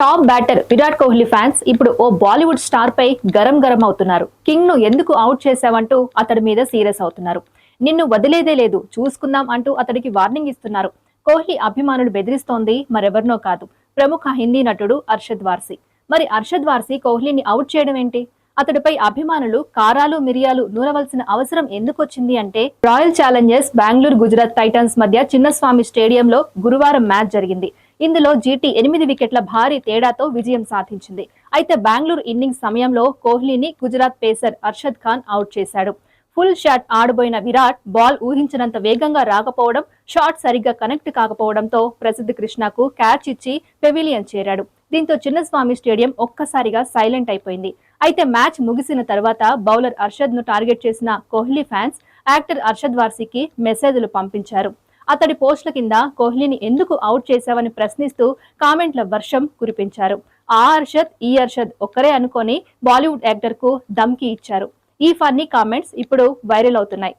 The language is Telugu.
Top batter Virat Kohli fans ఇప్పుడు ఓ బాలీవుడ్ స్టార్ పై గరం అవుతున్నారు. కింగ్ ను ఎందుకు అవుట్ చేశావంటూ అతడి మీద సీరియస్ అవుతున్నారు. నిన్ను వదిలేదే లేదు, చూసుకుందాం అంటూ అతడికి వార్నింగ్ ఇస్తున్నారు. కోహ్లీ అభిమానులు బెదిరిస్తోంది మరెవరినో కాదు, ప్రముఖ హిందీ నటుడు అర్షద్ వార్సీ. మరి అర్షద్ వార్సీ కోహ్లీని అవుట్ చేయడం ఏంటి? అతడిపై అభిమానులు కారాలు మిరియాలు నూరవలసిన అవసరం ఎందుకొచ్చింది అంటే, royal Challengers Bengaluru Gujarat Titans మధ్య చిన్నస్వామి స్టేడియంలో గురువారం మ్యాచ్ జరిగింది. ఇందులో జీటీ 8 వికెట్ల భారీ తేడాతో విజయం సాధించింది. అయితే బెంగళూరు ఇన్నింగ్స్ సమయంలో కోహ్లీని గుజరాత్ పేసర్ అర్షద్ ఖాన్ అవుట్ చేశాడు. ఫుల్ షాట్ ఆడబోయిన విరాట్ బాల్ ఊహించినంత వేగంగా రాకపోవడం, షాట్ సరిగ్గా కనెక్ట్ కాకపోవడంతో ప్రసిద్ధ కృష్ణకు క్యాచ్ ఇచ్చి పెవిలియన్ చేరాడు. దీంతో చిన్నస్వామి స్టేడియం ఒక్కసారిగా సైలెంట్ అయిపోయింది. అయితే మ్యాచ్ ముగిసిన తర్వాత బౌలర్ అర్షద్ ను టార్గెట్ చేసిన కోహ్లీ ఫ్యాన్స్ యాక్టర్ అర్షద్ వార్సీకి మెసేజ్లు పంపించారు. అతడి పోస్టుల కింద కోహ్లీని ఎందుకు అవుట్ చేశావని ప్రశ్నిస్తూ కామెంట్ల వర్షం కురిపించారు. ఆ అర్షద్ ఈ అర్షద్ ఒక్కరే అనుకొని బాలీవుడ్ యాక్టర్ కు ధమ్కి ఇచ్చారు. ఈ ఫన్నీ కామెంట్స్ ఇప్పుడు వైరల్ అవుతున్నాయి.